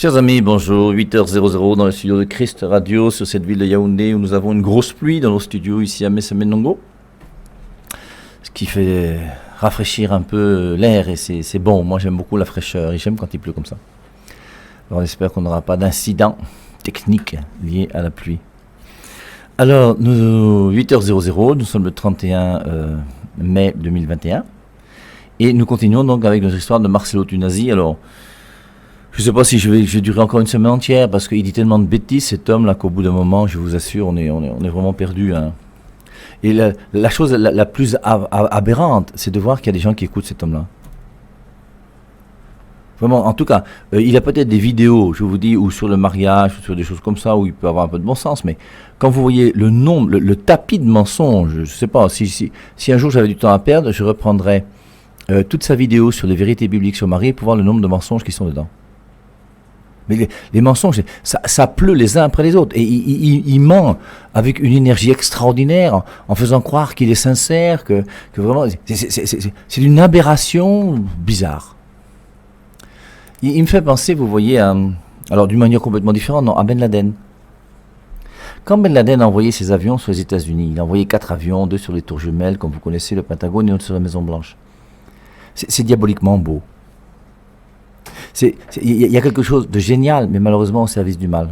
Chers amis, bonjour, 8h00 dans le studio de Christ Radio sur cette ville de Yaoundé où nous avons une grosse pluie dans nos studios ici à Messamé-Nongo. Ce qui fait rafraîchir un peu l'air et c'est bon. Moi j'aime beaucoup la fraîcheur et j'aime quand il pleut comme ça. Alors on espère qu'on n'aura pas d'incident technique lié à la pluie. Alors, 8h00, nous sommes le 31 mai 2021 et nous continuons donc avec notre histoire de Marcello Tunasi. Alors, je ne sais pas si je vais durer encore une semaine entière parce qu'il dit tellement de bêtises cet homme là qu'au bout d'un moment, je vous assure, on est vraiment perdu. Hein. Et la chose la plus aberrante, c'est de voir qu'il y a des gens qui écoutent cet homme-là. Vraiment, en tout cas, il a peut-être des vidéos, je vous dis, ou sur le mariage, ou sur des choses comme ça, où il peut avoir un peu de bon sens, mais quand vous voyez le nombre, le tapis de mensonges, je ne sais pas, si un jour j'avais du temps à perdre, je reprendrais toute sa vidéo sur les vérités bibliques sur Marie pour voir le nombre de mensonges qui sont dedans. Mais les mensonges, ça pleut les uns après les autres. Et il ment avec une énergie extraordinaire en faisant croire qu'il est sincère, que vraiment, c'est une aberration bizarre. Il me fait penser, vous voyez, alors d'une manière complètement différente, non, à Ben Laden. Quand Ben Laden a envoyé ses avions sur les États-Unis, il a envoyé 4 avions, 2 sur les tours jumelles, comme vous connaissez, le Pentagone, et 1 sur la Maison Blanche. C'est diaboliquement beau. Il y a quelque chose de génial, mais malheureusement au service du mal.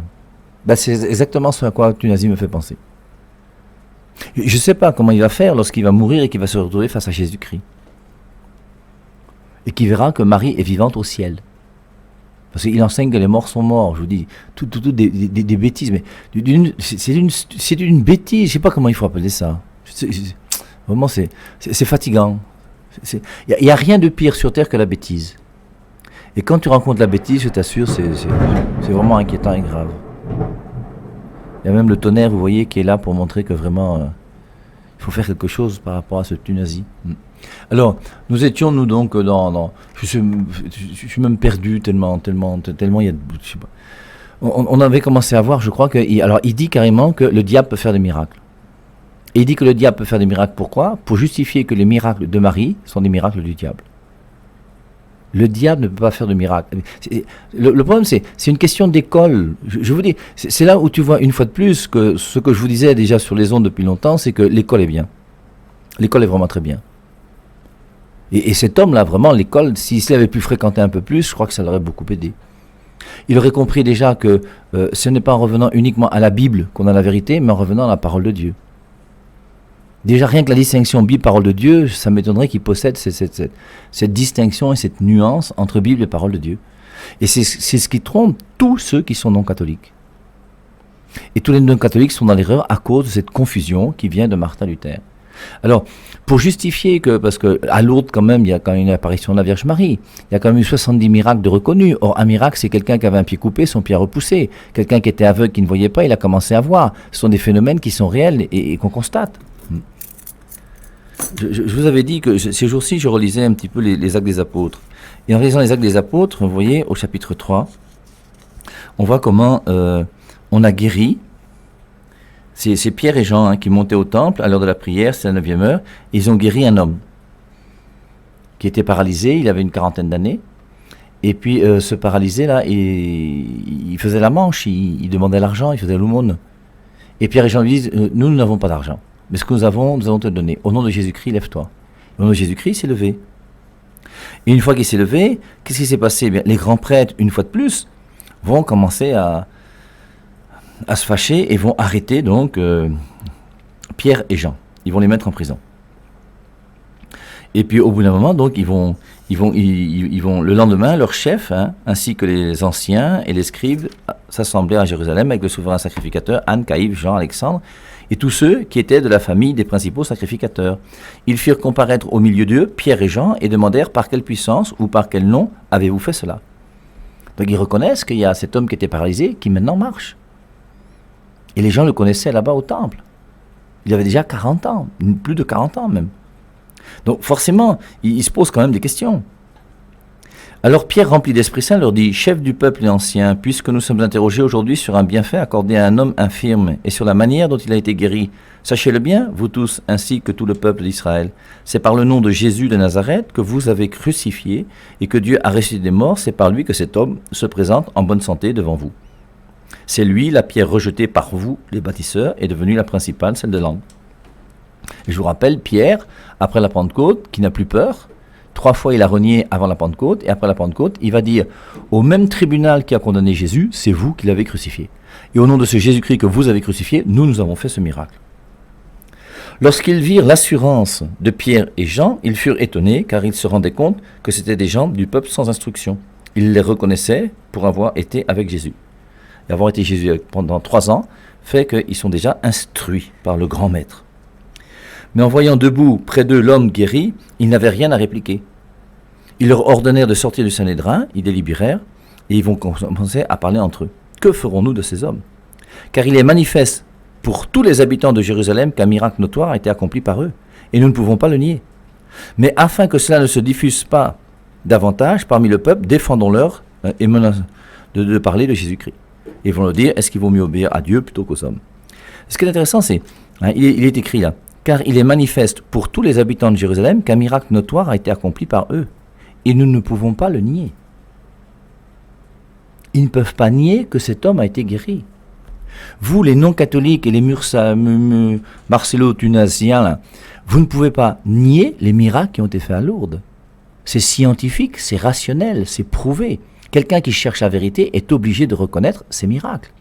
C'est exactement ce à quoi Tunasi me fait penser. Je ne sais pas comment il va faire lorsqu'il va mourir et qu'il va se retrouver face à Jésus-Christ. Et qu'il verra que Marie est vivante au ciel. Parce qu'il enseigne que les morts sont morts, je vous dis, tout des bêtises, mais c'est une bêtise, je ne sais pas comment il faut appeler ça. Vraiment, c'est fatigant. Il n'y a rien de pire sur Terre que la bêtise. Et quand tu rencontres la bêtise, je t'assure, c'est vraiment inquiétant et grave. Il y a même le tonnerre, vous voyez, qui est là pour montrer que vraiment, il faut faire quelque chose par rapport à ce Tunasi. Alors, nous étions, nous donc, je suis même perdu tellement il y a... Je sais pas. On avait commencé à voir, je crois, il dit carrément que le diable peut faire des miracles. Et il dit que le diable peut faire des miracles, pourquoi ? Pour justifier que les miracles de Marie sont des miracles du diable. Le diable ne peut pas faire de miracle. Le problème, c'est une question d'école. Je vous dis, c'est là où tu vois une fois de plus que ce que je vous disais déjà sur les ondes depuis longtemps, c'est que l'école est bien. L'école est vraiment très bien. Et cet homme-là, vraiment, l'école, s'il avait pu fréquenter un peu plus, je crois que ça l'aurait beaucoup aidé. Il aurait compris déjà que ce n'est pas en revenant uniquement à la Bible qu'on a la vérité, mais en revenant à la parole de Dieu. Déjà, rien que la distinction Bible-Parole de Dieu, ça m'étonnerait qu'il possède cette distinction et cette nuance entre Bible et Parole de Dieu. Et c'est ce qui trompe tous ceux qui sont non catholiques. Et tous les non catholiques sont dans l'erreur à cause de cette confusion qui vient de Martin Luther. Alors, pour justifier que, parce qu'à Lourdes, quand même, il y a quand même une apparition de la Vierge Marie, il y a quand même eu 70 miracles de reconnus. Or, un miracle, c'est quelqu'un qui avait un pied coupé, son pied repoussé. Quelqu'un qui était aveugle, qui ne voyait pas, il a commencé à voir. Ce sont des phénomènes qui sont réels et qu'on constate. Je vous avais dit que ces jours-ci, je relisais un petit peu les Actes des Apôtres. Et en lisant les Actes des Apôtres, vous voyez, au chapitre 3, on voit comment on a guéri. C'est Pierre et Jean qui montaient au temple à l'heure de la prière, c'est la 9e heure, et ils ont guéri un homme qui était paralysé, il avait une 40aine d'années. Et puis ce paralysé-là, il faisait la manche, il demandait l'argent, il faisait l'aumône. Et Pierre et Jean lui disent, nous n'avons pas d'argent. Mais ce que nous allons te donner. Au nom de Jésus-Christ, lève-toi. Au nom de Jésus-Christ, il s'est levé. Et une fois qu'il s'est levé, qu'est-ce qui s'est passé ? Les grands prêtres, une fois de plus, vont commencer à se fâcher et vont arrêter donc Pierre et Jean. Ils vont les mettre en prison. Et puis au bout d'un moment, donc ils vont le lendemain, leur chef, ainsi que les anciens et les scribes, s'assembler à Jérusalem avec le souverain sacrificateur, Anne, Caïphe, Jean, Alexandre, et tous ceux qui étaient de la famille des principaux sacrificateurs. Ils firent comparaître au milieu d'eux Pierre et Jean et demandèrent par quelle puissance ou par quel nom avez-vous fait cela. Donc ils reconnaissent qu'il y a cet homme qui était paralysé qui maintenant marche. Et les gens le connaissaient là-bas au temple. Il avait déjà 40 ans, plus de 40 ans même. Donc forcément, il se pose quand même des questions. Alors Pierre, rempli d'Esprit Saint, leur dit, chef du peuple et ancien, puisque nous sommes interrogés aujourd'hui sur un bienfait accordé à un homme infirme et sur la manière dont il a été guéri, sachez-le bien, vous tous, ainsi que tout le peuple d'Israël, c'est par le nom de Jésus de Nazareth que vous avez crucifié et que Dieu a ressuscité des morts, c'est par lui que cet homme se présente en bonne santé devant vous. C'est lui, la pierre rejetée par vous, les bâtisseurs, est devenue la principale, celle de l'angle. Et je vous rappelle, Pierre, après la Pentecôte, qui n'a plus peur, 3 fois il a renié avant la Pentecôte, et après la Pentecôte, il va dire au même tribunal qui a condamné Jésus, c'est vous qui l'avez crucifié. Et au nom de ce Jésus-Christ que vous avez crucifié, nous avons fait ce miracle. Lorsqu'ils virent l'assurance de Pierre et Jean, ils furent étonnés, car ils se rendaient compte que c'étaient des gens du peuple sans instruction. Ils les reconnaissaient pour avoir été avec Jésus. Et avoir été Jésus pendant 3 ans fait qu'ils sont déjà instruits par le grand maître. Mais en voyant debout près d'eux l'homme guéri, ils n'avaient rien à répliquer. Ils leur ordonnèrent de sortir du Sanhédrin, ils délibérèrent, et ils vont commencer à parler entre eux. Que ferons-nous de ces hommes? Car il est manifeste pour tous les habitants de Jérusalem qu'un miracle notoire a été accompli par eux, et nous ne pouvons pas le nier. Mais afin que cela ne se diffuse pas davantage parmi le peuple, défendons-leur et menaçons de parler de Jésus-Christ. Ils vont leur dire, est-ce qu'il vaut mieux obéir à Dieu plutôt qu'aux hommes? Ce qui est intéressant, c'est, il est écrit là, car il est manifeste pour tous les habitants de Jérusalem qu'un miracle notoire a été accompli par eux. Et nous ne pouvons pas le nier. Ils ne peuvent pas nier que cet homme a été guéri. Vous, les non-catholiques et les marcello-tunasiens, là, vous ne pouvez pas nier les miracles qui ont été faits à Lourdes. C'est scientifique, c'est rationnel, c'est prouvé. Quelqu'un qui cherche la vérité est obligé de reconnaître ces miracles.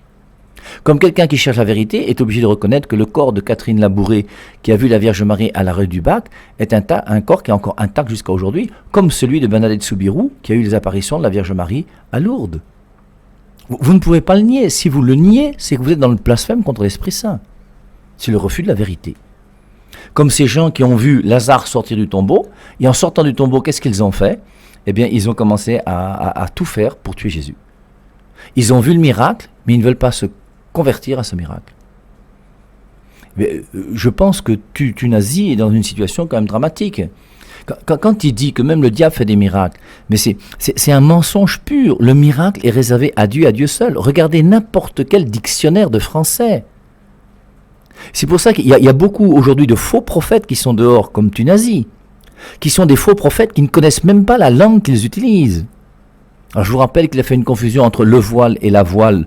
Comme quelqu'un qui cherche la vérité est obligé de reconnaître que le corps de Catherine Labouré, qui a vu la Vierge Marie à la rue du Bac, est un corps qui est encore intact jusqu'à aujourd'hui, comme celui de Bernadette Soubirous, qui a eu les apparitions de la Vierge Marie à Lourdes. Vous ne pouvez pas le nier. Si vous le niez, c'est que vous êtes dans le blasphème contre l'Esprit Saint. C'est le refus de la vérité. Comme ces gens qui ont vu Lazare sortir du tombeau, et en sortant du tombeau, qu'est-ce qu'ils ont fait? Eh bien, ils ont commencé à tout faire pour tuer Jésus. Ils ont vu le miracle, mais ils ne veulent pas se convertir à ce miracle. Mais, je pense que Thunazy est dans une situation quand même dramatique. Quand il dit que même le diable fait des miracles, mais c'est un mensonge pur. Le miracle est réservé à Dieu seul. Regardez n'importe quel dictionnaire de français. C'est pour ça qu'il y a beaucoup aujourd'hui de faux prophètes qui sont dehors, comme Thunazy, qui sont des faux prophètes qui ne connaissent même pas la langue qu'ils utilisent. Alors je vous rappelle qu'il a fait une confusion entre le voile et la voile.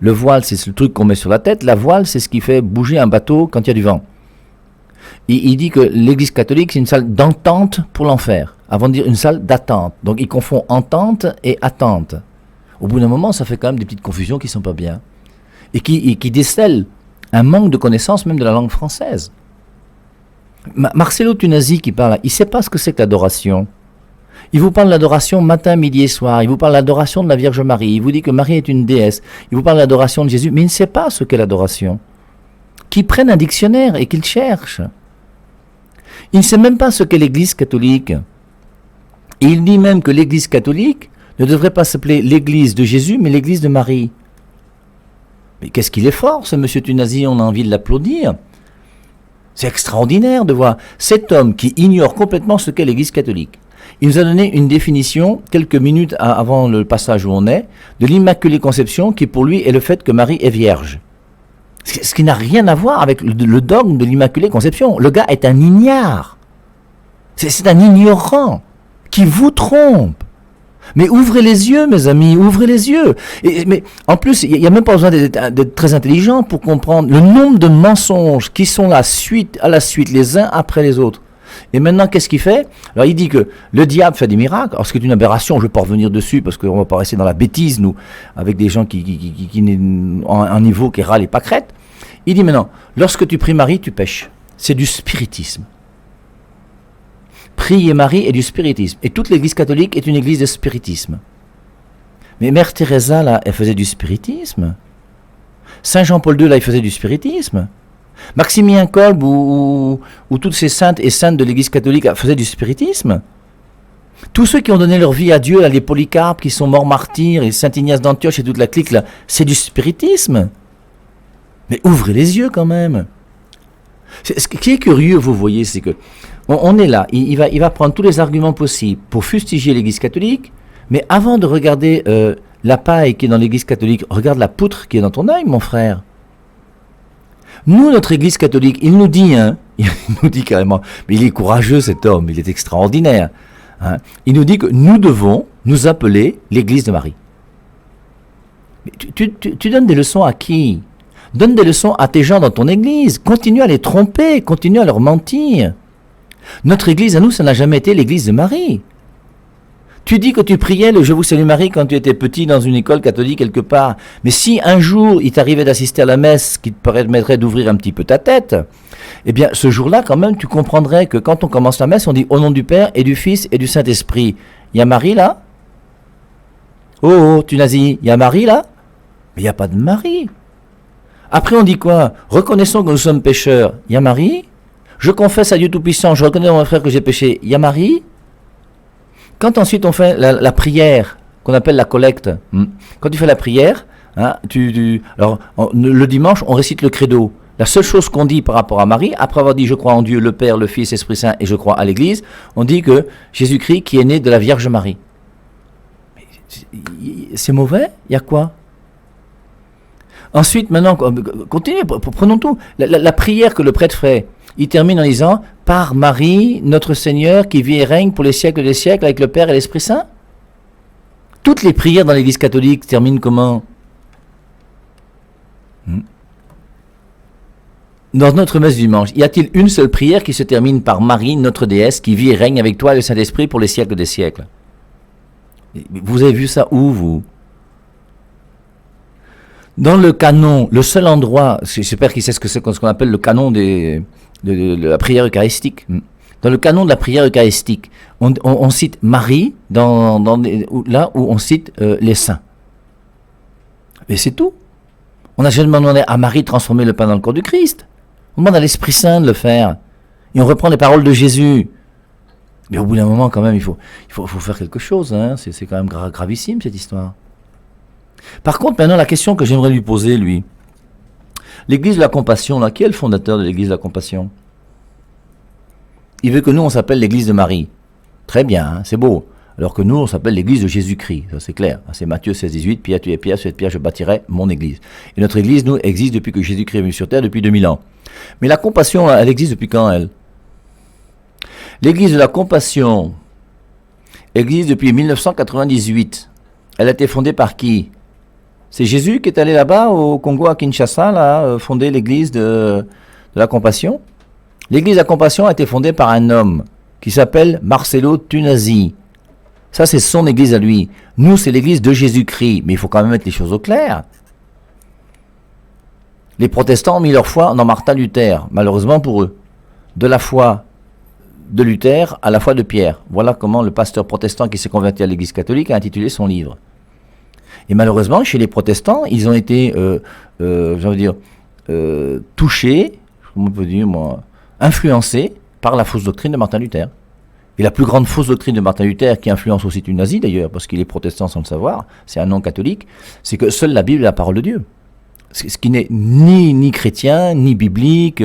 Le voile, c'est le truc qu'on met sur la tête. La voile, c'est ce qui fait bouger un bateau quand il y a du vent. Il dit que l'église catholique, c'est une salle d'entente pour l'enfer, avant de dire une salle d'attente. Donc il confond entente et attente. Au bout d'un moment, ça fait quand même des petites confusions qui ne sont pas bien. Et qui décèlent un manque de connaissance même de la langue française. Marcello Thunazy qui parle, il ne sait pas ce que c'est que l'adoration. Il vous parle de l'adoration matin, midi et soir. Il vous parle de l'adoration de la Vierge Marie. Il vous dit que Marie est une déesse. Il vous parle de l'adoration de Jésus. Mais il ne sait pas ce qu'est l'adoration. Qu'il prenne un dictionnaire et qu'il cherche. Il ne sait même pas ce qu'est l'Église catholique. Et il dit même que l'Église catholique ne devrait pas s'appeler l'Église de Jésus, mais l'Église de Marie. Mais qu'est-ce qu'il est fort, ce monsieur Thunazy, on a envie de l'applaudir. C'est extraordinaire de voir cet homme qui ignore complètement ce qu'est l'Église catholique. Il nous a donné une définition, quelques minutes avant le passage où on est, de l'Immaculée Conception, qui pour lui est le fait que Marie est vierge. Ce qui n'a rien à voir avec le dogme de l'Immaculée Conception. Le gars est un ignare. C'est un ignorant qui vous trompe. Mais ouvrez les yeux, mes amis, ouvrez les yeux. Mais en plus, il n'y a même pas besoin d'être très intelligent pour comprendre le nombre de mensonges qui sont là, suite à la suite, les uns après les autres. Et maintenant, qu'est-ce qu'il fait? Alors, il dit que le diable fait des miracles. Alors, ce qui est une aberration, je ne vais pas revenir dessus, parce qu'on ne va pas rester dans la bêtise, nous, avec des gens qui ont un niveau qui râle et pas crête. Il dit maintenant, lorsque tu pries Marie, tu pêches. C'est du spiritisme. Prier Marie est du spiritisme. Et toute l'église catholique est une église de spiritisme. Mais Mère Teresa, là, elle faisait du spiritisme. Saint Jean-Paul II, là, il faisait du spiritisme. Maximilien Kolb ou toutes ces saintes et saintes de l'église catholique faisaient du spiritisme. Tous ceux qui ont donné leur vie à Dieu, là, les Polycarpes qui sont morts martyrs, et Saint Ignace d'Antioche et toute la clique, là, c'est du spiritisme. Mais ouvrez les yeux quand même. Ce qui est curieux, vous voyez, c'est que on est là, il va prendre tous les arguments possibles pour fustiger l'église catholique, Mais avant de regarder la paille qui est dans l'église catholique, regarde la poutre qui est dans ton œil, mon frère. Nous, notre église catholique, il nous dit carrément, mais il est courageux cet homme, il est extraordinaire. Hein, il nous dit que nous devons nous appeler l'église de Marie. Mais tu donnes des leçons à qui? Donne des leçons à tes gens dans ton église. Continue à les tromper, continue à leur mentir. Notre église à nous, ça n'a jamais été l'église de Marie. Tu dis que tu priais le Je vous salue Marie quand tu étais petit dans une école catholique quelque part. Mais si un jour il t'arrivait d'assister à la messe qui te permettrait d'ouvrir un petit peu ta tête, eh bien ce jour-là quand même tu comprendrais que quand on commence la messe, on dit au nom du Père et du Fils et du Saint-Esprit. Il y a Marie là? Oh, tu nazi, il y a Marie là? Mais il n'y a pas de Marie. Après on dit quoi? Reconnaissons que nous sommes pécheurs. Il y a Marie? Je confesse à Dieu Tout-Puissant, je reconnais dans mon frère que j'ai péché. Il y a Marie? Quand ensuite on fait la prière, qu'on appelle la collecte, quand tu fais la prière, hein, le dimanche, on récite le credo. La seule chose qu'on dit par rapport à Marie, après avoir dit je crois en Dieu, le Père, le Fils, l'Esprit Saint, et je crois à l'Église, on dit que Jésus-Christ qui est né de la Vierge Marie. C'est mauvais? Il y a quoi? Ensuite, maintenant, continuez, prenons tout. La prière que le prêtre fait, il termine en disant « Par Marie, notre Seigneur, qui vit et règne pour les siècles des siècles avec le Père et l'Esprit Saint ». Toutes les prières dans l'Église catholique terminent comment? Dans notre messe du dimanche, y a-t-il une seule prière qui se termine par Marie, notre déesse, qui vit et règne avec toi et le Saint-Esprit pour les siècles des siècles? Vous avez vu ça où, vous? Dans le canon, le seul endroit, j'espère qu'il sait ce que c'est ce qu'on appelle le canon de la prière eucharistique. Dans le canon de la prière eucharistique, on cite Marie là où on cite les saints. Et c'est tout. On n'a jamais demandé à Marie de transformer le pain dans le corps du Christ. On demande à l'Esprit Saint de le faire. Et on reprend les paroles de Jésus. Mais au bout d'un moment, quand même, il faut faire quelque chose. Hein. C'est quand même gravissime, cette histoire. Par contre, maintenant, la question que j'aimerais lui poser, lui. L'église de la compassion, là, qui est le fondateur de l'église de la compassion? Il veut que nous, on s'appelle l'église de Marie. Très bien, hein, c'est beau. Alors que nous, on s'appelle l'église de Jésus-Christ. Ça, c'est clair. C'est Matthieu 16, 18. Pierre, tu es Pierre, sur cette pierre, je bâtirai mon église. Et notre église, nous, existe depuis que Jésus-Christ est venu sur terre, depuis 2000 ans. Mais la compassion, elle existe depuis quand, elle? L'église de la compassion existe depuis 1998. Elle a été fondée par qui? C'est Jésus qui est allé là-bas au Congo, à Kinshasa, là, fonder l'église de la compassion. L'église de la compassion a été fondée par un homme qui s'appelle Marcello Tunasi. Ça, c'est son église à lui. Nous, c'est l'église de Jésus-Christ. Mais il faut quand même mettre les choses au clair. Les protestants ont mis leur foi dans Martin Luther, malheureusement pour eux. De la foi de Luther à la foi de Pierre. Voilà comment le pasteur protestant qui s'est converti à l'église catholique a intitulé son livre. Et malheureusement, chez les protestants, ils ont été, touchés, comment on peut dire, influencés par la fausse doctrine de Martin Luther. Et la plus grande fausse doctrine de Martin Luther, qui influence aussi Tunasi d'ailleurs, parce qu'il est protestant sans le savoir, c'est un non-catholique, c'est que seule la Bible est la parole de Dieu. Ce qui n'est ni chrétien, ni biblique,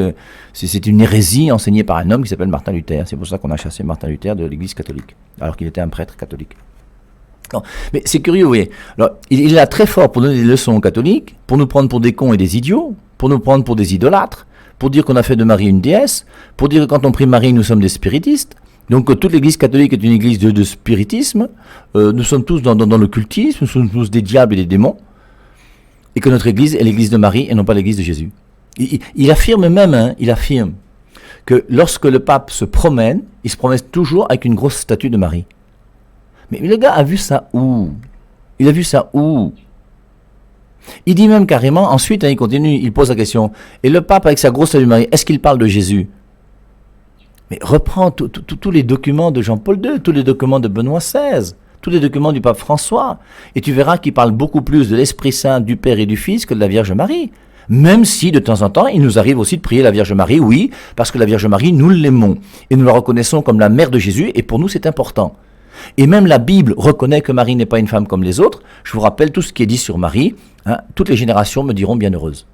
c'est une hérésie enseignée par un homme qui s'appelle Martin Luther. C'est pour ça qu'on a chassé Martin Luther de l'église catholique, alors qu'il était un prêtre catholique. Non, mais c'est curieux, vous voyez. Alors, il est là très fort pour donner des leçons aux catholiques, pour nous prendre pour des cons et des idiots, pour nous prendre pour des idolâtres, pour dire qu'on a fait de Marie une déesse, pour dire que quand on prie Marie, nous sommes des spiritistes. Donc toute l'église catholique est une église de spiritisme, nous sommes tous dans l'occultisme, nous sommes tous des diables et des démons, et que notre église est l'église de Marie et non pas l'église de Jésus. Il affirme même, que lorsque le pape se promène, il se promène toujours avec une grosse statue de Marie. Mais le gars a vu ça où? Il a vu ça où? Il dit même carrément, ensuite, il continue, il pose la question, et le pape avec sa grosse statue de Marie, est-ce qu'il parle de Jésus? Mais reprends tous les documents de Jean-Paul II, tous les documents de Benoît XVI, tous les documents du pape François, et tu verras qu'il parle beaucoup plus de l'Esprit Saint, du Père et du Fils que de la Vierge Marie. Même si, de temps en temps, il nous arrive aussi de prier la Vierge Marie, oui, parce que la Vierge Marie, nous l'aimons, et nous la reconnaissons comme la mère de Jésus, et pour nous, c'est important. Et même la Bible reconnaît que Marie n'est pas une femme comme les autres. Je vous rappelle tout ce qui est dit sur Marie, toutes les générations me diront bienheureuse.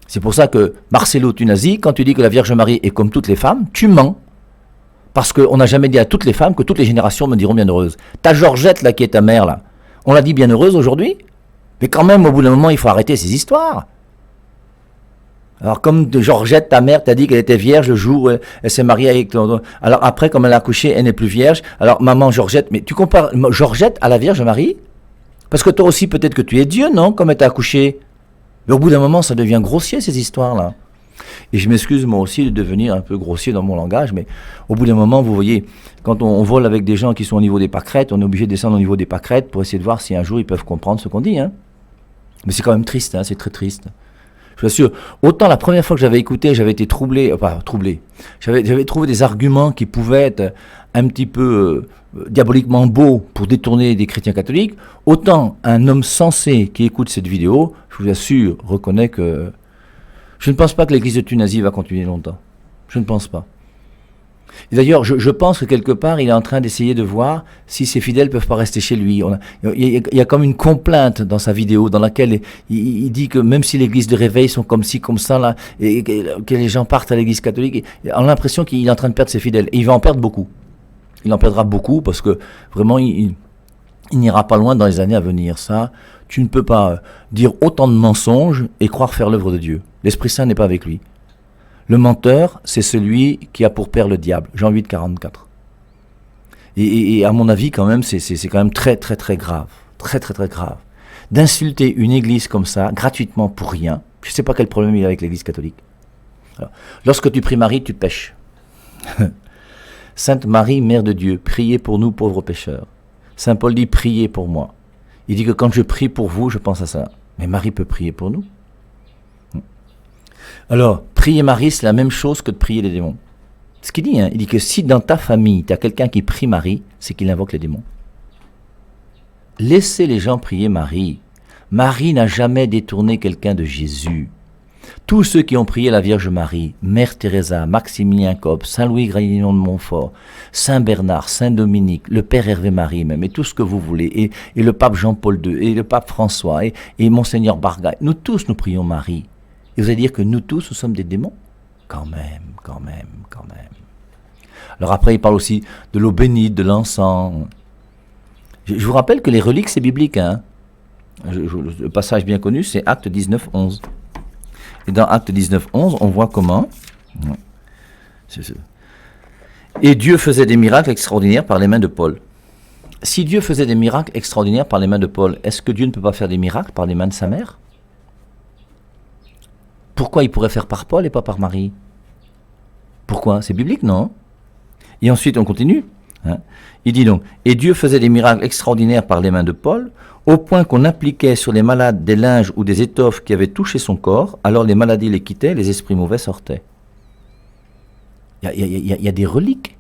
C'est pour ça que Marcello Tunasi, quand tu dis que la Vierge Marie est comme toutes les femmes, tu mens. Parce qu'on n'a jamais dit à toutes les femmes que toutes les générations me diront bienheureuse. Ta Georgette, là, qui est ta mère, là, on l'a dit bienheureuse aujourd'hui? Mais quand même, au bout d'un moment, il faut arrêter ces histoires. Alors, comme Georgette, ta mère, t'a dit qu'elle était vierge le jour où elle s'est mariée avec ton... Alors après, comme elle a accouché, elle n'est plus vierge. Alors, maman Georgette, mais tu compares Georgette à la Vierge Marie? Parce que toi aussi, peut-être que tu es Dieu, non? Comme elle t'a accouché. Mais au bout d'un moment, ça devient grossier, ces histoires-là. Et je m'excuse moi aussi de devenir un peu grossier dans mon langage, mais au bout d'un moment, vous voyez, quand on vole avec des gens qui sont au niveau des pâquerettes, on est obligé de descendre au niveau des pâquerettes pour essayer de voir si un jour ils peuvent comprendre ce qu'on dit. Hein. Mais c'est quand même triste, hein, c'est très triste. Je vous assure, autant la première fois que j'avais écouté, j'avais été troublé, j'avais trouvé des arguments qui pouvaient être un petit peu diaboliquement beaux pour détourner des chrétiens catholiques, autant un homme sensé qui écoute cette vidéo, je vous assure, reconnaît que je ne pense pas que l'église de Thunasie va continuer longtemps. Je ne pense pas. Et d'ailleurs, je pense que quelque part, il est en train d'essayer de voir si ses fidèles ne peuvent pas rester chez lui. Il y a comme une complainte dans sa vidéo dans laquelle il dit que même si l'église de réveil sont comme ci, comme ça, là, et que les gens partent à l'église catholique, on a l'impression qu'il est en train de perdre ses fidèles. Et il va en perdre beaucoup. Il en perdra beaucoup parce que vraiment, il n'ira pas loin dans les années à venir. Ça, tu ne peux pas dire autant de mensonges et croire faire l'œuvre de Dieu. L'Esprit Saint n'est pas avec lui. Le menteur, c'est celui qui a pour père le diable. Jean 8, 44. Et à mon avis, quand même, c'est quand même très, très, très grave. Très, très, très grave. D'insulter une église comme ça, gratuitement, pour rien. Je ne sais pas quel problème il y a avec l'église catholique. Alors, lorsque tu pries Marie, tu pèches. Sainte Marie, Mère de Dieu, priez pour nous pauvres pécheurs. Saint Paul dit, priez pour moi. Il dit que quand je prie pour vous, je pense à ça. Mais Marie peut prier pour nous. Alors, prier Marie, c'est la même chose que de prier les démons. Ce qu'il dit, hein, il dit que si dans ta famille, tu as quelqu'un qui prie Marie, c'est qu'il invoque les démons. Laissez les gens prier Marie. Marie n'a jamais détourné quelqu'un de Jésus. Tous ceux qui ont prié la Vierge Marie, Mère Teresa, Maximilien Kolbe, Saint-Louis Grignon de Montfort, Saint Bernard, Saint Dominique, le Père Hervé Marie même, et tout ce que vous voulez, et le pape Jean-Paul II, et le pape François, et Monseigneur Bargaille, nous tous nous prions Marie. Et vous allez dire que nous tous, nous sommes des démons? Quand même. Alors après, il parle aussi de l'eau bénite, de l'encens. Je vous rappelle que les reliques, c'est biblique. Hein. Le passage bien connu, c'est Acte 19, 11. Et dans Acte 19, 11, on voit comment... Et Dieu faisait des miracles extraordinaires par les mains de Paul. Si Dieu faisait des miracles extraordinaires par les mains de Paul, est-ce que Dieu ne peut pas faire des miracles par les mains de sa mère? Pourquoi il pourrait faire par Paul et pas par Marie? Pourquoi? C'est biblique, non? Et ensuite, on continue. Hein. Il dit donc, et Dieu faisait des miracles extraordinaires par les mains de Paul, au point qu'on appliquait sur les malades des linges ou des étoffes qui avaient touché son corps, alors les maladies les quittaient, les esprits mauvais sortaient. Il y a des reliques,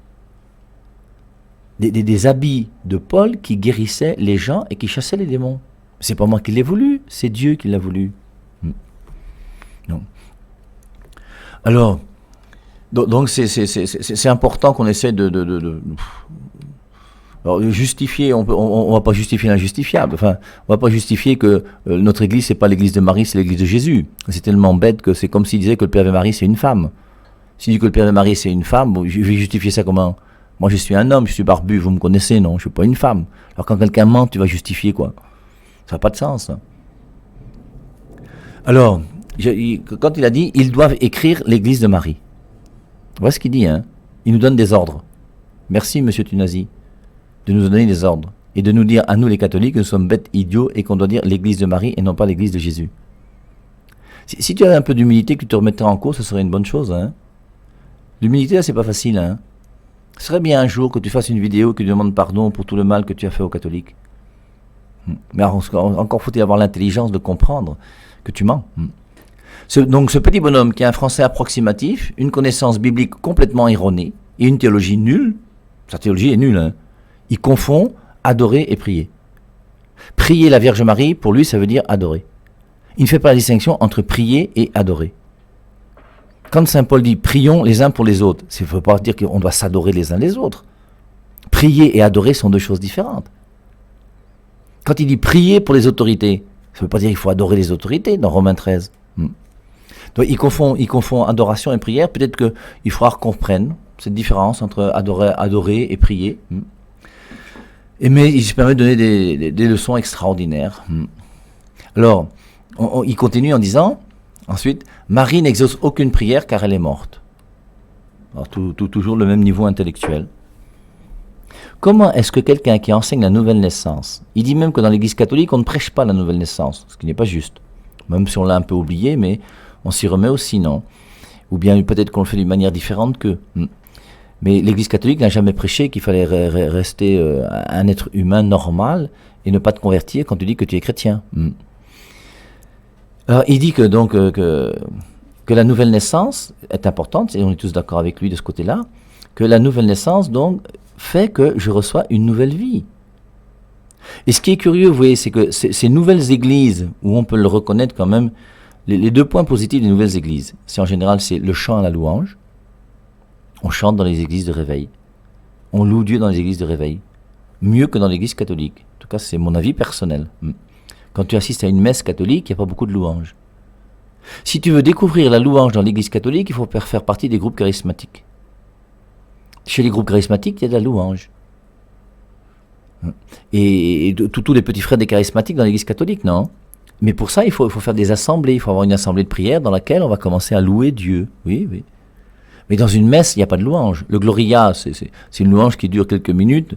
des habits de Paul qui guérissaient les gens et qui chassaient les démons. C'est pas moi qui l'ai voulu, c'est Dieu qui l'a voulu. Non. Alors, donc c'est important qu'on essaie alors, justifier, on va pas justifier l'injustifiable. Enfin, on va pas justifier que notre église, c'est pas l'église de Marie, c'est l'église de Jésus. C'est tellement bête que c'est comme s'il disait que le Père de Marie, c'est une femme. S'il dit que le Père de Marie, c'est une femme, bon, je vais justifier ça comment? Moi, je suis un homme, je suis barbu, vous me connaissez, non? Je suis pas une femme. Alors, quand quelqu'un ment, tu vas justifier quoi? Ça n'a pas de sens. Hein. Alors, quand il a dit, ils doivent écrire l'église de Marie. Voilà ce qu'il dit, hein. Il nous donne des ordres. Merci, monsieur Thunasie, de nous donner des ordres. Et de nous dire, à nous les catholiques, que nous sommes bêtes, idiots, et qu'on doit dire l'église de Marie et non pas l'église de Jésus. Si tu avais un peu d'humilité, que tu te remettrais en cause, ce serait une bonne chose, hein. L'humilité, là, c'est pas facile, hein. Ce serait bien un jour que tu fasses une vidéo qui demande pardon pour tout le mal que tu as fait aux catholiques. Mais encore faut-il avoir l'intelligence de comprendre que tu mens. Donc ce petit bonhomme qui a un français approximatif, une connaissance biblique complètement erronée et une théologie nulle, sa théologie est nulle, hein, il confond adorer et prier. Prier la Vierge Marie, pour lui, ça veut dire adorer. Il ne fait pas la distinction entre prier et adorer. Quand Saint Paul dit prions les uns pour les autres, ça ne veut pas dire qu'on doit s'adorer les uns les autres. Prier et adorer sont deux choses différentes. Quand il dit prier pour les autorités, ça ne veut pas dire qu'il faut adorer les autorités dans Romains 13. Donc il confond adoration et prière. Peut-être qu'il faudra qu'on comprenne cette différence entre adorer et prier. Mais il se permet de donner des leçons extraordinaires. Alors, il continue en disant, ensuite, Marie n'exauce aucune prière car elle est morte. Alors, toujours le même niveau intellectuel. Comment est-ce que quelqu'un qui enseigne la nouvelle naissance, il dit même que dans l'église catholique, on ne prêche pas la nouvelle naissance, ce qui n'est pas juste. Même si on l'a un peu oublié, mais on s'y remet aussi, non? Ou bien peut-être qu'on le fait d'une manière différente qu'eux. Mais l'église catholique n'a jamais prêché qu'il fallait rester un être humain normal et ne pas te convertir quand tu dis que tu es chrétien. Alors, il dit que donc que la nouvelle naissance est importante, et on est tous d'accord avec lui de ce côté-là, que la nouvelle naissance donc fait que je reçois une nouvelle vie. Et ce qui est curieux, vous voyez, c'est que ces nouvelles églises, où on peut le reconnaître quand même, les deux points positifs des nouvelles églises, c'est en général c'est le chant à la louange. On chante dans les églises de réveil. On loue Dieu dans les églises de réveil. Mieux que dans l'église catholique. En tout cas, c'est mon avis personnel. Quand tu assistes à une messe catholique, il n'y a pas beaucoup de louanges. Si tu veux découvrir la louange dans l'église catholique, il faut faire partie des groupes charismatiques. Chez les groupes charismatiques, il y a de la louange. Et tous les petits frères des charismatiques dans l'église catholique, non? Mais pour ça, il faut faire des assemblées. Il faut avoir une assemblée de prière dans laquelle on va commencer à louer Dieu. Oui, oui. Mais dans une messe, il n'y a pas de louange. Le Gloria, c'est une louange qui dure quelques minutes.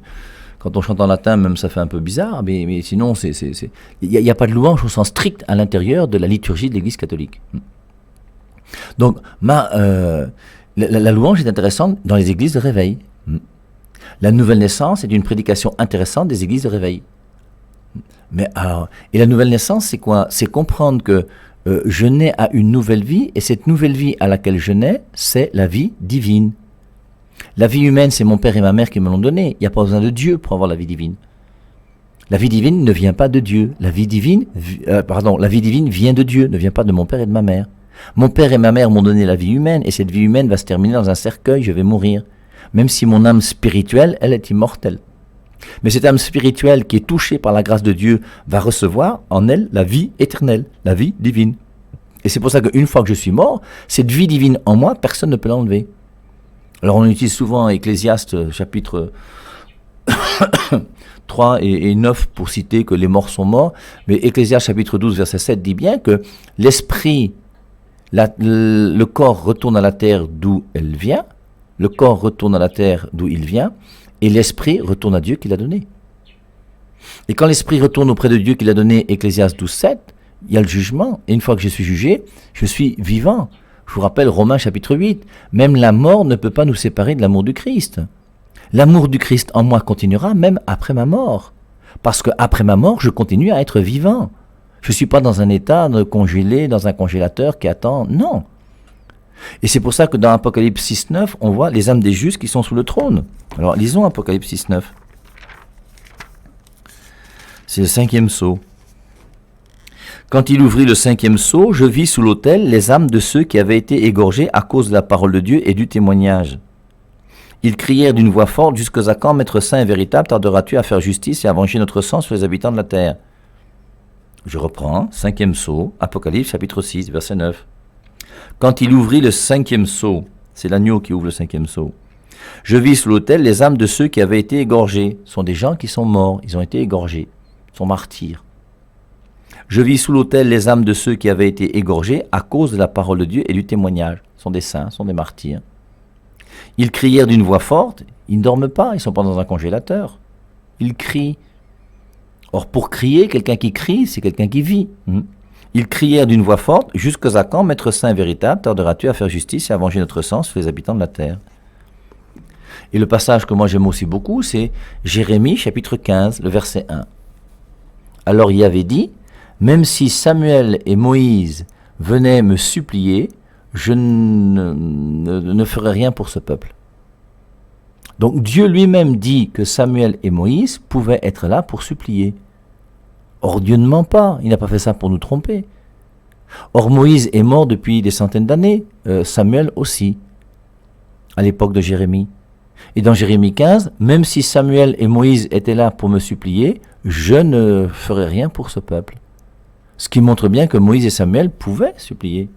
Quand on chante en latin, même ça fait un peu bizarre. Mais sinon, il n'y a pas de louange au sens strict à l'intérieur de la liturgie de l'église catholique. Donc, la louange est intéressante dans les églises de réveil. La nouvelle naissance est une prédication intéressante des églises de réveil. Et la nouvelle naissance, c'est quoi? C'est comprendre que je nais à une nouvelle vie, et cette nouvelle vie à laquelle je nais, c'est la vie divine. La vie humaine, c'est mon père et ma mère qui me l'ont donnée. Il n'y a pas besoin de Dieu pour avoir la vie divine. La vie divine ne vient pas de Dieu. La vie divine vient de Dieu, ne vient pas de mon père et de ma mère. Mon père et ma mère m'ont donné la vie humaine, et cette vie humaine va se terminer dans un cercueil, je vais mourir. Même si mon âme spirituelle, elle est immortelle. Mais cette âme spirituelle qui est touchée par la grâce de Dieu va recevoir en elle la vie éternelle, la vie divine. Et c'est pour ça qu'une fois que je suis mort, cette vie divine en moi, personne ne peut l'enlever. Alors on utilise souvent Ecclésiaste chapitre 3 et 9 pour citer que les morts sont morts, mais Ecclésiaste chapitre 12 verset 7 dit bien que l'esprit, le corps retourne à la terre d'où elle vient, le corps retourne à la terre d'où il vient, et l'esprit retourne à Dieu qui l'a donné. Et quand l'esprit retourne auprès de Dieu qui l'a donné, Ecclésiaste 12, 7, il y a le jugement. Et une fois que je suis jugé, je suis vivant. Je vous rappelle Romains chapitre 8. Même la mort ne peut pas nous séparer de l'amour du Christ. L'amour du Christ en moi continuera même après ma mort. Parce qu'après ma mort, je continue à être vivant. Je ne suis pas dans un état de congelé, dans un congélateur qui attend. Non. Et c'est pour ça que dans Apocalypse 6.9, on voit les âmes des justes qui sont sous le trône. Alors, lisons Apocalypse 6.9. C'est le 5e sceau. Quand il ouvrit le 5e sceau, je vis sous l'autel les âmes de ceux qui avaient été égorgés à cause de la parole de Dieu et du témoignage. Ils crièrent d'une voix forte, jusqu'à quand, Maître saint et véritable, tarderas-tu à faire justice et à venger notre sang sur les habitants de la terre? Je reprends, 5e sceau, Apocalypse chapitre 6, verset 9. Quand il ouvrit le 5e sceau, c'est l'agneau qui ouvre le 5e sceau, je vis sous l'autel les âmes de ceux qui avaient été égorgés. Ce sont des gens qui sont morts, ils ont été égorgés, sont martyrs. Je vis sous l'autel les âmes de ceux qui avaient été égorgés à cause de la parole de Dieu et du témoignage. Ce sont des saints, ce sont des martyrs. Ils crièrent d'une voix forte, ils ne dorment pas, ils ne sont pas dans un congélateur. Ils crient. Or, pour crier, quelqu'un qui crie, c'est quelqu'un qui vit. Ils crièrent d'une voix forte, jusqu'à quand, Maître saint et véritable, tarderas-tu à faire justice et à venger notre sang sur les habitants de la terre? Et le passage que moi j'aime aussi beaucoup, c'est Jérémie chapitre 15, le verset 1. Alors il avait dit, même si Samuel et Moïse venaient me supplier, je ne ferai rien pour ce peuple. Donc Dieu lui-même dit que Samuel et Moïse pouvaient être là pour supplier. Or Dieu ne ment pas, il n'a pas fait ça pour nous tromper. Or Moïse est mort depuis des centaines d'années, Samuel aussi, à l'époque de Jérémie. Et dans Jérémie 15, même si Samuel et Moïse étaient là pour me supplier, je ne ferai rien pour ce peuple. Ce qui montre bien que Moïse et Samuel pouvaient supplier.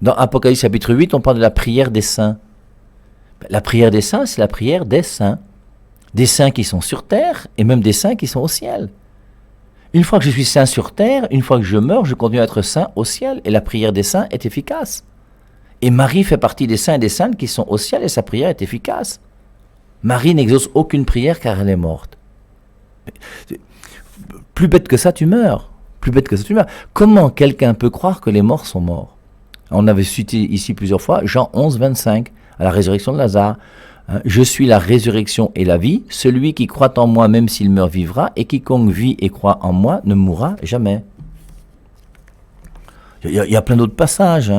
Dans Apocalypse chapitre 8, on parle de la prière des saints. La prière des saints, c'est la prière des saints. Des saints qui sont sur terre et même des saints qui sont au ciel. Une fois que je suis saint sur terre, une fois que je meurs, je continue à être saint au ciel et la prière des saints est efficace. Et Marie fait partie des saints et des saintes qui sont au ciel et sa prière est efficace. Marie n'exauce aucune prière car elle est morte. Plus bête que ça, tu meurs. Plus bête que ça, tu meurs. Comment quelqu'un peut croire que les morts sont morts? On avait cité ici plusieurs fois Jean 11, 25, à la résurrection de Lazare. Je suis la résurrection et la vie. Celui qui croit en moi, même s'il meurt, vivra. Et quiconque vit et croit en moi ne mourra jamais. Il y a plein d'autres passages.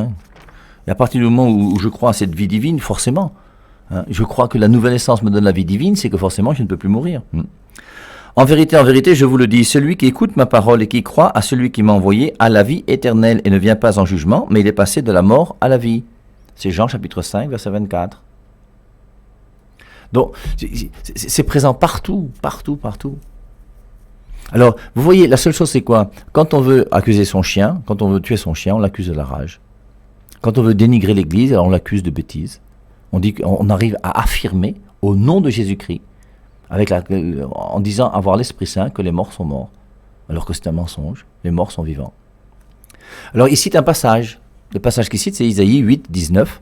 Et à partir du moment où je crois à cette vie divine, forcément, je crois que la nouvelle naissance me donne la vie divine, c'est que forcément je ne peux plus mourir. En vérité, je vous le dis, celui qui écoute ma parole et qui croit à celui qui m'a envoyé a la vie éternelle et ne vient pas en jugement, mais il est passé de la mort à la vie. C'est Jean chapitre 5, verset 24. Donc, c'est présent partout, partout, partout. Alors, vous voyez, la seule chose c'est quoi? Quand on veut accuser son chien, quand on veut tuer son chien, on l'accuse de la rage. Quand on veut dénigrer l'Église, alors on l'accuse de bêtises. On dit qu'on arrive à affirmer, au nom de Jésus-Christ, en disant avoir l'Esprit Saint que les morts sont morts, alors que c'est un mensonge, les morts sont vivants. Alors il cite un passage, le passage qu'il cite c'est Isaïe 8, 19.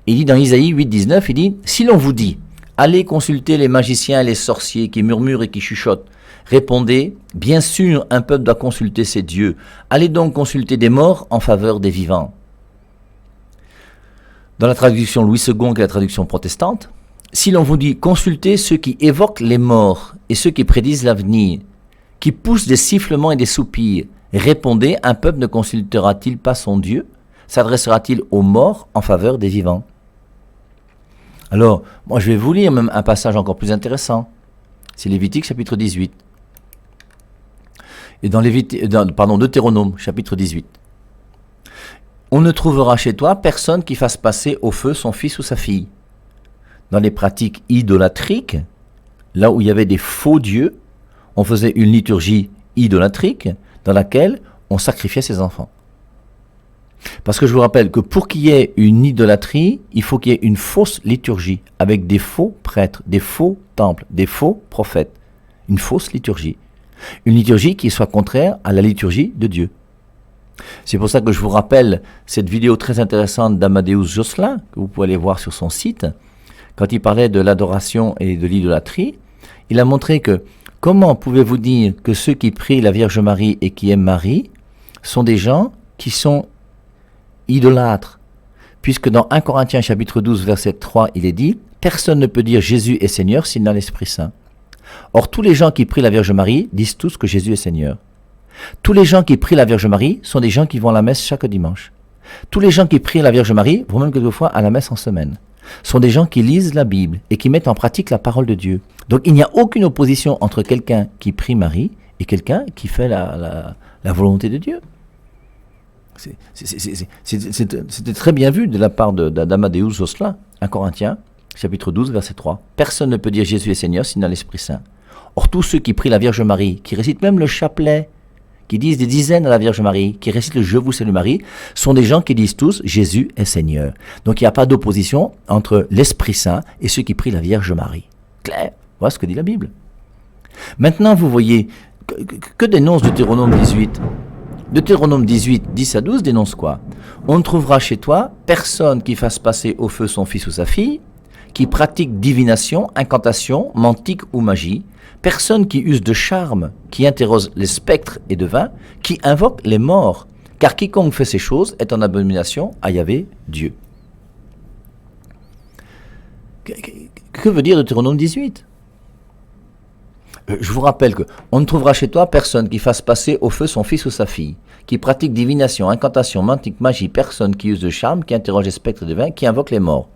Il dit dans Isaïe 8, 19, il dit « Si l'on vous dit, allez consulter les magiciens et les sorciers qui murmurent et qui chuchotent, répondez, bien sûr un peuple doit consulter ses dieux, allez donc consulter des morts en faveur des vivants. » Dans la traduction Louis II, qui est la traduction protestante, si l'on vous dit consultez ceux qui évoquent les morts et ceux qui prédisent l'avenir, qui poussent des sifflements et des soupirs, répondez, un peuple ne consultera-t-il pas son Dieu? S'adressera-t-il aux morts en faveur des vivants? Alors, moi je vais vous lire même un passage encore plus intéressant. C'est Lévitique chapitre 18. Et dans Deutéronome chapitre 18. On ne trouvera chez toi personne qui fasse passer au feu son fils ou sa fille. Dans les pratiques idolâtriques, là où il y avait des faux dieux, on faisait une liturgie idolâtrique dans laquelle on sacrifiait ses enfants. Parce que je vous rappelle que pour qu'il y ait une idolâtrie, il faut qu'il y ait une fausse liturgie avec des faux prêtres, des faux temples, des faux prophètes. Une fausse liturgie. Une liturgie qui soit contraire à la liturgie de Dieu. C'est pour ça que je vous rappelle cette vidéo très intéressante d'Amadeus Josselin, que vous pouvez aller voir sur son site. Quand il parlait de l'adoration et de l'idolâtrie, il a montré que comment pouvez-vous dire que ceux qui prient la Vierge Marie et qui aiment Marie sont des gens qui sont idolâtres, puisque dans 1 Corinthiens chapitre 12 verset 3 il est dit « Personne ne peut dire Jésus est Seigneur s'il n'a l'Esprit Saint ». Or tous les gens qui prient la Vierge Marie disent tous que Jésus est Seigneur. Tous les gens qui prient la Vierge Marie sont des gens qui vont à la messe chaque dimanche. Tous les gens qui prient la Vierge Marie vont même quelquefois à la messe en semaine. Sont des gens qui lisent la Bible et qui mettent en pratique la parole de Dieu. Donc il n'y a aucune opposition entre quelqu'un qui prie Marie et quelqu'un qui fait la volonté de Dieu. C'était très bien vu de la part d'Amadeus Josselin, 1 Corinthiens, chapitre 12, verset 3. Personne ne peut dire Jésus est Seigneur s'il n'a l'Esprit Saint. Or tous ceux qui prient la Vierge Marie, qui récitent même le chapelet, qui disent des dizaines à la Vierge Marie, qui récitent le Je vous salue Marie, sont des gens qui disent tous Jésus est Seigneur. Donc il n'y a pas d'opposition entre l'Esprit Saint et ceux qui prient la Vierge Marie. Clair, voilà ce que dit la Bible. Maintenant vous voyez, que dénonce Deutéronome 18 ? Deutéronome 18, 10 à 12 dénonce quoi? On ne trouvera chez toi personne qui fasse passer au feu son fils ou sa fille, qui pratique divination, incantation, mantique ou magie, personne qui use de charme, qui interroge les spectres et devins, qui invoque les morts, car quiconque fait ces choses est en abomination à Yahvé, Dieu. Que veut dire Deutéronome 18 ? Je vous rappelle qu'on ne trouvera chez toi personne qui fasse passer au feu son fils ou sa fille, qui pratique divination, incantation, mantique, magie, personne qui use de charme, qui interroge les spectres et devins, qui invoque les morts.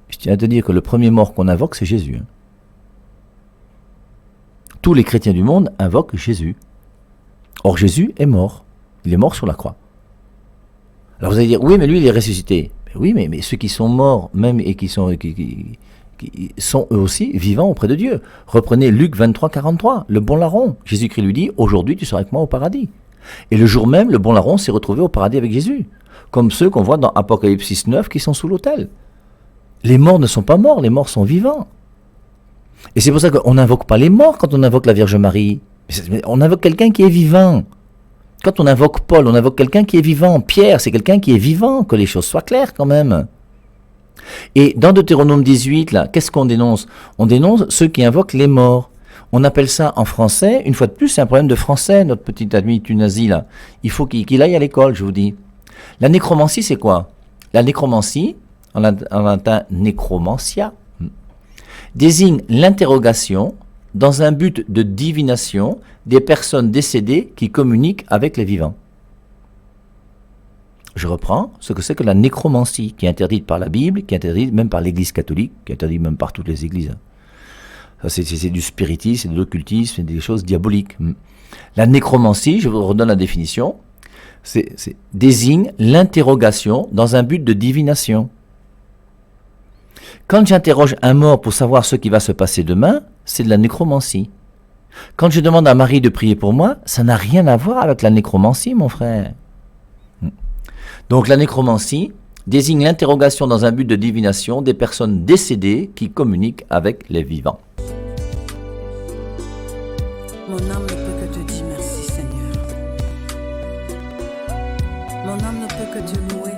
Je tiens à te dire que le premier mort qu'on invoque, c'est Jésus. Tous les chrétiens du monde invoquent Jésus. Or Jésus est mort. Il est mort sur la croix. Alors vous allez dire, oui, mais lui, il est ressuscité. Oui, mais ceux qui sont morts, même et qui sont eux aussi vivants auprès de Dieu. Reprenez Luc 23, 43, le bon larron. Jésus-Christ lui dit, aujourd'hui tu seras avec moi au paradis. Et le jour même, le bon larron s'est retrouvé au paradis avec Jésus. Comme ceux qu'on voit dans Apocalypse 9 qui sont sous l'autel. Les morts ne sont pas morts, les morts sont vivants. Et c'est pour ça qu'on n'invoque pas les morts quand on invoque la Vierge Marie. On invoque quelqu'un qui est vivant. Quand on invoque Paul, on invoque quelqu'un qui est vivant. Pierre, c'est quelqu'un qui est vivant, que les choses soient claires quand même. Et dans Deutéronome 18, là, qu'est-ce qu'on dénonce? On dénonce ceux qui invoquent les morts. On appelle ça en français, une fois de plus, c'est un problème de français, notre petit ami Tunazi, là. Il faut qu'il aille à l'école, je vous dis. La nécromancie, c'est quoi? La nécromancie, en latin nécromancia, désigne l'interrogation dans un but de divination des personnes décédées qui communiquent avec les vivants. Je reprends ce que c'est que la nécromancie, qui est interdite par la Bible, qui est interdite même par l'Église catholique, qui est interdite même par toutes les églises. Ça, c'est du spiritisme, c'est de l'occultisme, c'est des choses diaboliques. La nécromancie, je vous redonne la définition, désigne l'interrogation dans un but de divination. Quand j'interroge un mort pour savoir ce qui va se passer demain, c'est de la nécromancie. Quand je demande à Marie de prier pour moi, ça n'a rien à voir avec la nécromancie, mon frère. Donc la nécromancie désigne l'interrogation dans un but de divination des personnes décédées qui communiquent avec les vivants. Mon âme ne peut que te dire merci, Seigneur. Mon âme ne peut que te louer,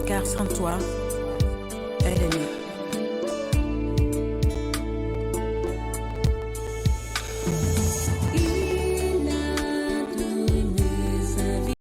car sans toi,